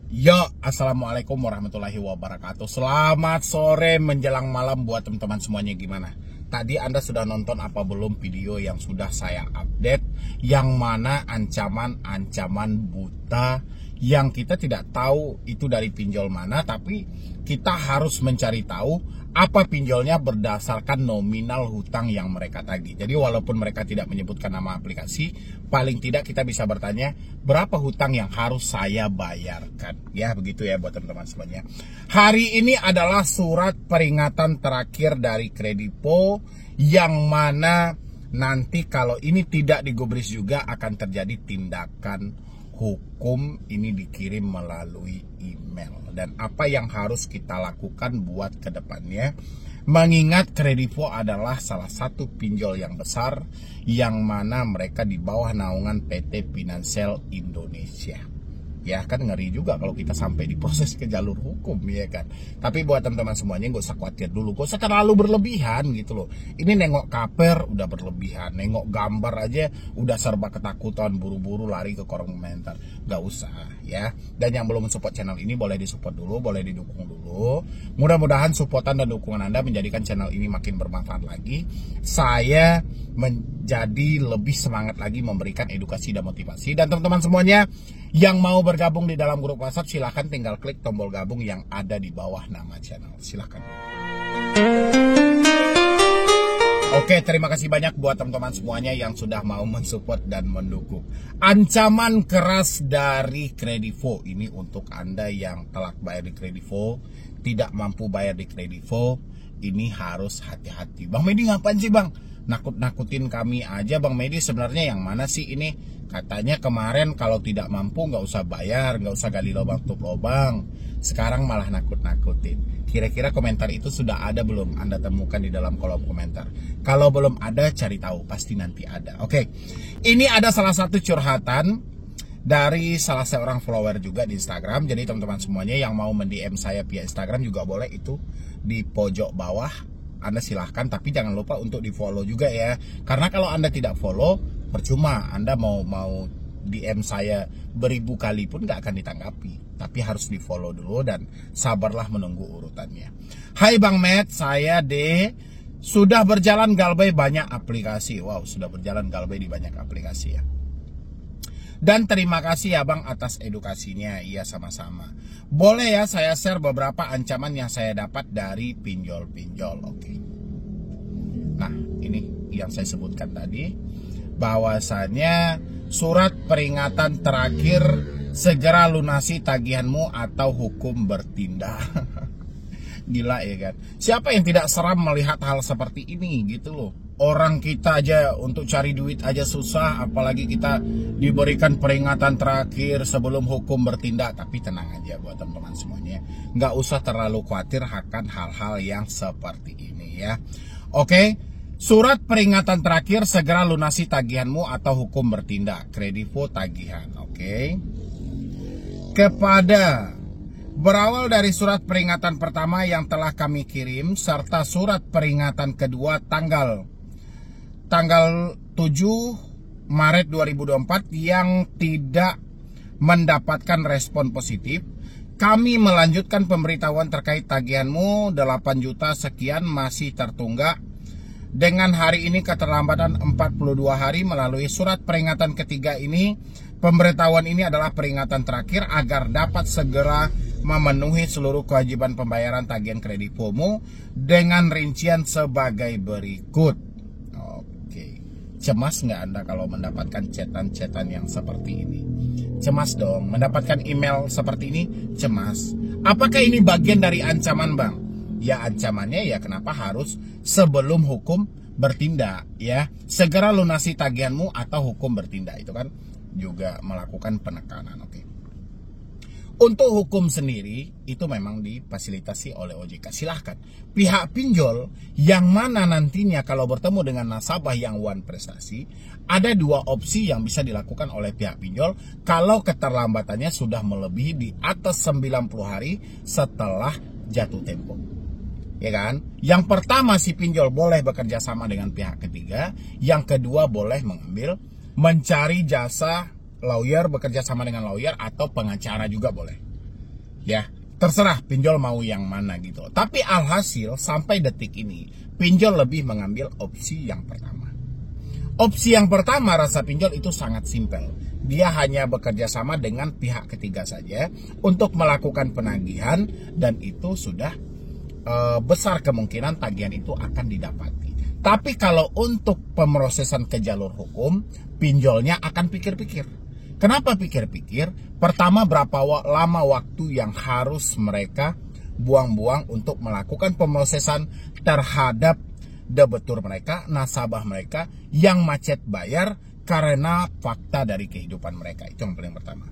Yo, assalamualaikum warahmatullahi wabarakatuh. Selamat sore menjelang malam buat teman-teman semuanya. Gimana? Tadi Anda sudah nonton apa belum video yang sudah saya update, yang mana ancaman-ancaman buta yang kita tidak tahu itu dari pinjol mana, tapi kita harus mencari tahu apa pinjolnya berdasarkan nominal hutang yang mereka tagih. Jadi walaupun mereka tidak menyebutkan nama aplikasi, paling tidak kita bisa bertanya berapa hutang yang harus saya bayarkan. Ya begitu ya buat teman-teman semuanya. Hari ini adalah surat peringatan terakhir dari Kredivo, yang mana nanti kalau ini tidak digubris juga akan terjadi tindakan hukum. Ini dikirim melalui email. Dan apa yang harus kita lakukan buat kedepannya, mengingat Kredivo adalah salah satu pinjol yang besar, yang mana mereka di bawah naungan PT Financial Indonesia. Ya kan ngeri juga kalau kita sampai diproses ke jalur hukum, ya kan. Tapi buat teman-teman semuanya gak usah khawatir dulu, gak usah terlalu berlebihan gitu loh. Ini nengok kaper udah berlebihan, nengok gambar aja udah serba ketakutan, buru-buru lari ke kolom komentar. Gak usah ya. Dan yang belum support channel ini boleh disupport dulu, boleh didukung dulu. Mudah-mudahan supportan dan dukungan Anda menjadikan channel ini makin bermanfaat lagi. Saya menjadi lebih semangat lagi memberikan edukasi dan motivasi. Dan teman-teman semuanya yang mau bergabung di dalam grup WhatsApp, silahkan tinggal klik tombol gabung yang ada di bawah nama channel. Silahkan. Oke, terima kasih banyak buat teman-teman semuanya yang sudah mau mensupport dan mendukung. Ancaman keras dari Kredivo ini untuk Anda yang telat bayar di Kredivo, tidak mampu bayar di Kredivo, ini harus hati-hati. Bang Medi ngapain sih Bang? Nakut-nakutin kami aja Bang Medi, sebenarnya yang mana sih ini? Katanya kemarin kalau tidak mampu nggak usah bayar, nggak usah gali lubang tutup lubang. Sekarang malah nakut-nakutin. Kira-kira komentar itu sudah ada belum Anda temukan di dalam kolom komentar? Kalau belum ada, cari tahu, pasti nanti ada. Oke, ini ada salah satu curhatan dari salah seorang follower juga di Instagram. Jadi teman-teman semuanya yang mau mend-DM saya via Instagram juga boleh, itu di pojok bawah. Anda silahkan, tapi jangan lupa untuk di follow juga ya. Karena kalau Anda tidak follow, percuma. Anda mau DM saya beribu kali pun gak akan ditanggapi. Tapi harus di follow dulu dan sabarlah menunggu urutannya. Hai Bang Matt, saya D. Sudah berjalan galbay banyak aplikasi. Wow, sudah berjalan galbay di banyak aplikasi ya. Dan terima kasih ya Bang atas edukasinya. Iya, sama-sama. Boleh ya saya share beberapa ancaman yang saya dapat dari pinjol-pinjol. Oke. Nah, ini yang saya sebutkan tadi, bahwasanya surat peringatan terakhir, segera lunasi tagihanmu atau hukum bertindak. Gila ya kan. Siapa yang tidak seram melihat hal seperti ini gitu loh. Orang kita aja untuk cari duit aja susah, apalagi kita diberikan peringatan terakhir sebelum hukum bertindak. Tapi tenang aja buat teman-teman semuanya, nggak usah terlalu khawatir akan hal-hal yang seperti ini ya. Oke, surat peringatan terakhir, segera lunasi tagihanmu atau hukum bertindak. Kredivo tagihan. Oke. Kepada berawal dari surat peringatan pertama yang telah kami kirim, serta surat peringatan kedua tanggal 7 Maret 2024 yang tidak mendapatkan respon positif, kami melanjutkan pemberitahuan terkait tagihanmu 8 juta sekian masih tertunggak. Dengan hari ini keterlambatan 42 hari. Melalui surat peringatan ketiga ini, pemberitahuan ini adalah peringatan terakhir agar dapat segera memenuhi seluruh kewajiban pembayaran tagihan Kredivomu dengan rincian sebagai berikut. Cemas nggak Anda kalau mendapatkan chatan-chatan yang seperti ini? Cemas dong. Mendapatkan email seperti ini, cemas. Apakah ini bagian dari ancaman Bang? Ya ancamannya ya kenapa harus sebelum hukum bertindak ya. Segera lunasi tagihanmu atau hukum bertindak, itu kan juga melakukan penekanan. Oke. Untuk hukum sendiri itu memang difasilitasi oleh OJK. Silahkan pihak pinjol yang mana nantinya kalau bertemu dengan nasabah yang one prestasi, ada dua opsi yang bisa dilakukan oleh pihak pinjol kalau keterlambatannya sudah melebihi di atas 90 hari setelah jatuh tempo. Ya kan? Yang pertama, si pinjol boleh bekerja sama dengan pihak ketiga. Yang kedua, boleh mencari jasa lawyer, bekerja sama dengan lawyer atau pengacara juga boleh. Ya, terserah pinjol mau yang mana gitu. Tapi alhasil sampai detik ini pinjol lebih mengambil opsi yang pertama. Opsi yang pertama rasa pinjol itu sangat simpel. Dia hanya bekerja sama dengan pihak ketiga saja untuk melakukan penagihan dan itu sudah besar kemungkinan tagihan itu akan didapati. Tapi kalau untuk pemrosesan ke jalur hukum, pinjolnya akan pikir-pikir. Kenapa pikir-pikir? Pertama, berapa lama waktu yang harus mereka buang-buang untuk melakukan pemrosesan terhadap debitur mereka, nasabah mereka yang macet bayar karena fakta dari kehidupan mereka. Itu yang paling pertama.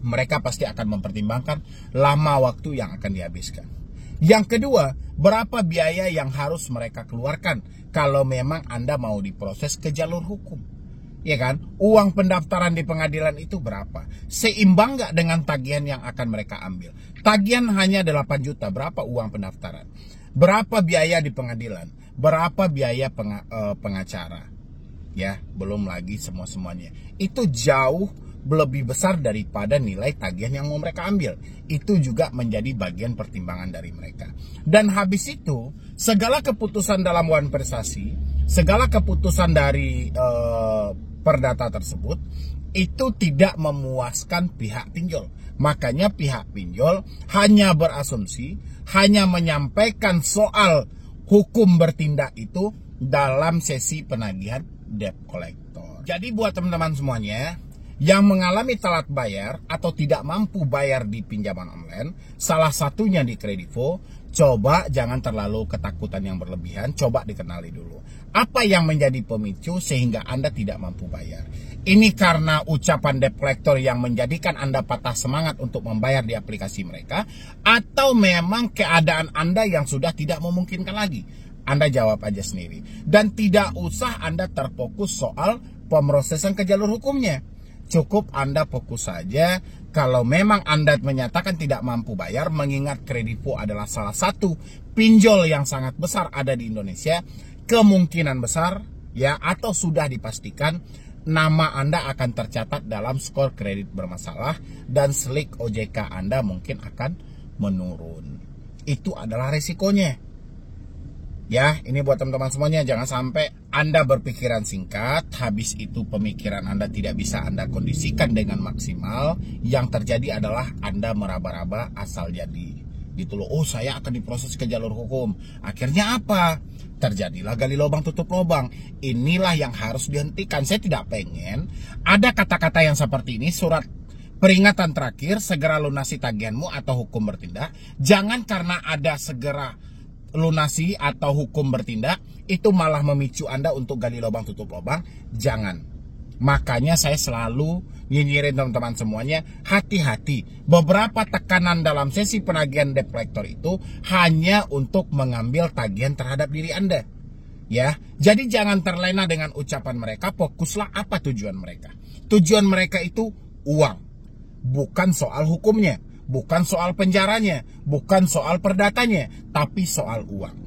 Mereka pasti akan mempertimbangkan lama waktu yang akan dihabiskan. Yang kedua, berapa biaya yang harus mereka keluarkan kalau memang Anda mau diproses ke jalur hukum. Ya kan, uang pendaftaran di pengadilan itu berapa? Seimbang nggak dengan tagihan yang akan mereka ambil? Tagihan hanya 8 juta, berapa uang pendaftaran? Berapa biaya di pengadilan? Berapa biaya pengacara? Ya, belum lagi semuanya. Itu jauh lebih besar daripada nilai tagihan yang mau mereka ambil. Itu juga menjadi bagian pertimbangan dari mereka. Dan habis itu, segala keputusan dalam One Persasi, segala keputusan dari perdata tersebut itu tidak memuaskan pihak pinjol. Makanya pihak pinjol hanya berasumsi, hanya menyampaikan soal hukum bertindak itu dalam sesi penagihan debt collector. Jadi buat teman-teman semuanya yang mengalami telat bayar atau tidak mampu bayar di pinjaman online, salah satunya di Kredivo, coba jangan terlalu ketakutan yang berlebihan, coba dikenali dulu. Apa yang menjadi pemicu sehingga Anda tidak mampu bayar? Ini karena ucapan debt collector yang menjadikan Anda patah semangat untuk membayar di aplikasi mereka, atau memang keadaan Anda yang sudah tidak memungkinkan lagi? Anda jawab aja sendiri. Dan tidak usah Anda terfokus soal pemrosesan ke jalur hukumnya. Cukup Anda fokus saja kalau memang Anda menyatakan tidak mampu bayar, mengingat Kredivo adalah salah satu pinjol yang sangat besar ada di Indonesia, kemungkinan besar ya atau sudah dipastikan nama Anda akan tercatat dalam skor kredit bermasalah dan slik OJK Anda mungkin akan menurun. Itu adalah resikonya. Ya, ini buat teman-teman semuanya, jangan sampai Anda berpikiran singkat, habis itu pemikiran Anda tidak bisa Anda kondisikan dengan maksimal. Yang terjadi adalah Anda meraba-raba asal jadi. Gitu loh, oh saya akan diproses ke jalur hukum. Akhirnya apa? Terjadilah gali lubang tutup lubang. Inilah yang harus dihentikan. Saya tidak pengen ada kata-kata yang seperti ini, surat peringatan terakhir, segera lunasi tagihanmu atau hukum bertindak. Jangan karena ada segera lunasi atau hukum bertindak itu malah memicu Anda untuk gali lubang tutup lubang. Jangan. Makanya saya selalu nyinyirin teman-teman semuanya, hati-hati. Beberapa tekanan dalam sesi penagihan debt collector itu hanya untuk mengambil tagihan terhadap diri Anda. Ya, jadi jangan terlena dengan ucapan mereka, fokuslah apa tujuan mereka. Tujuan mereka itu uang, bukan soal hukumnya. Bukan soal penjaranya, bukan soal perdatanya, tapi soal uang.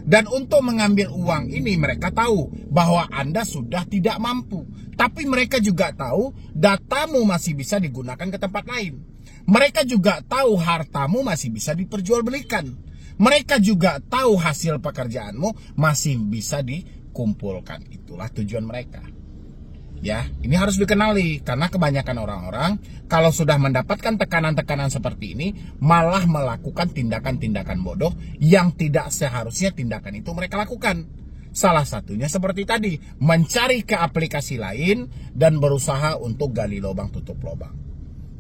Dan untuk mengambil uang ini mereka tahu bahwa Anda sudah tidak mampu. Tapi mereka juga tahu datamu masih bisa digunakan ke tempat lain. Mereka juga tahu hartamu masih bisa diperjualbelikan. Mereka juga tahu hasil pekerjaanmu masih bisa dikumpulkan. Itulah tujuan mereka. Ya, ini harus dikenali karena kebanyakan orang-orang kalau sudah mendapatkan tekanan-tekanan seperti ini malah melakukan tindakan-tindakan bodoh yang tidak seharusnya tindakan itu mereka lakukan. Salah satunya seperti tadi, mencari ke aplikasi lain dan berusaha untuk gali lubang tutup lubang.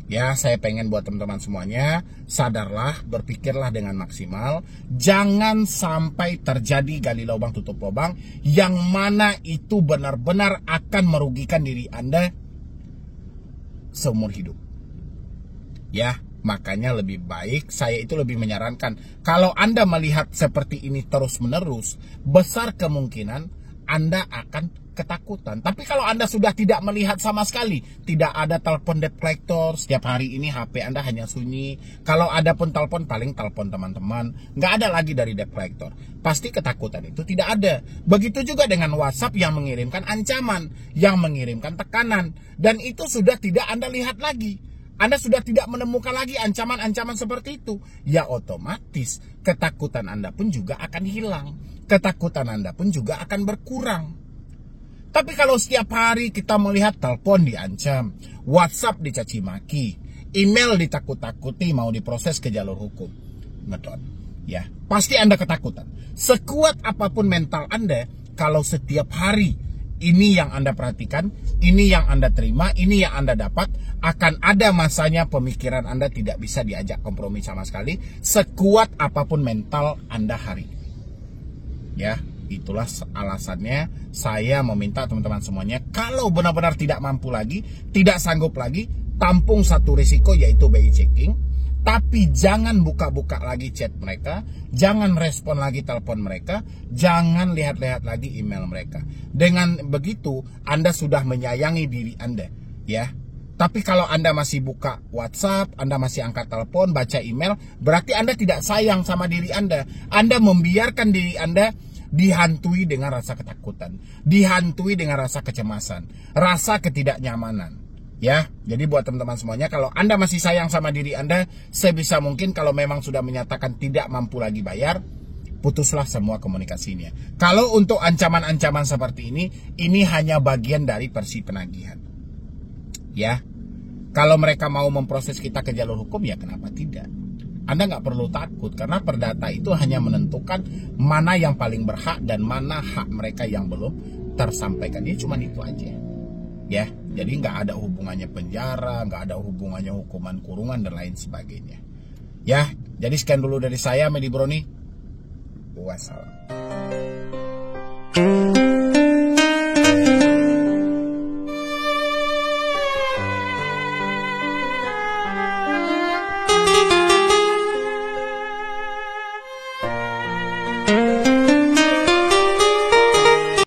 Ya, saya pengen buat teman-teman semuanya, sadarlah, berpikirlah dengan maksimal. Jangan sampai terjadi gali lubang tutup lubang yang mana itu benar-benar akan merugikan diri Anda seumur hidup. Ya, makanya lebih baik, saya itu lebih menyarankan, kalau Anda melihat seperti ini terus-menerus, besar kemungkinan Anda akan ketakutan. Tapi kalau Anda sudah tidak melihat sama sekali, tidak ada telepon debt collector, setiap hari ini HP Anda hanya sunyi. Kalau ada pun telepon, paling telepon teman-teman, nggak ada lagi dari debt collector. Pasti ketakutan itu tidak ada. Begitu juga dengan WhatsApp yang mengirimkan ancaman, yang mengirimkan tekanan, dan itu sudah tidak Anda lihat lagi. Anda sudah tidak menemukan lagi ancaman-ancaman seperti itu, ya otomatis ketakutan Anda pun juga akan hilang. Ketakutan Anda pun juga akan berkurang. Tapi kalau setiap hari kita melihat telepon diancam, WhatsApp dicaci maki, email ditakut-takuti mau diproses ke jalur hukum, ngedon, ya pasti Anda ketakutan. Sekuat apapun mental Anda, kalau setiap hari ini yang Anda perhatikan, ini yang Anda terima, ini yang Anda dapat, akan ada masanya pemikiran Anda tidak bisa diajak kompromi sama sekali, sekuat apapun mental Anda hari ini. Ya, itulah alasannya saya meminta teman-teman semuanya, kalau benar-benar tidak mampu lagi, tidak sanggup lagi, tampung satu risiko yaitu BI checking. Tapi jangan buka-buka lagi chat mereka, jangan respon lagi telepon mereka, jangan lihat-lihat lagi email mereka. Dengan begitu, Anda sudah menyayangi diri Anda, ya. Tapi kalau Anda masih buka WhatsApp, Anda masih angkat telepon, baca email, berarti Anda tidak sayang sama diri Anda. Anda membiarkan diri Anda dihantui dengan rasa ketakutan, dihantui dengan rasa kecemasan, rasa ketidaknyamanan. Ya, jadi buat teman-teman semuanya, kalau Anda masih sayang sama diri Anda, sebisa mungkin kalau memang sudah menyatakan tidak mampu lagi bayar, putuslah semua komunikasinya. Kalau untuk ancaman-ancaman seperti ini hanya bagian dari versi penagihan. Ya, kalau mereka mau memproses kita ke jalur hukum, ya kenapa tidak? Anda nggak perlu takut, karena perdata itu hanya menentukan mana yang paling berhak dan mana hak mereka yang belum tersampaikan. Ya cuma itu aja. Ya, jadi nggak ada hubungannya penjara, nggak ada hubungannya hukuman kurungan dan lain sebagainya. Ya, jadi sekian dulu dari saya, Medi Broni. Wassalam.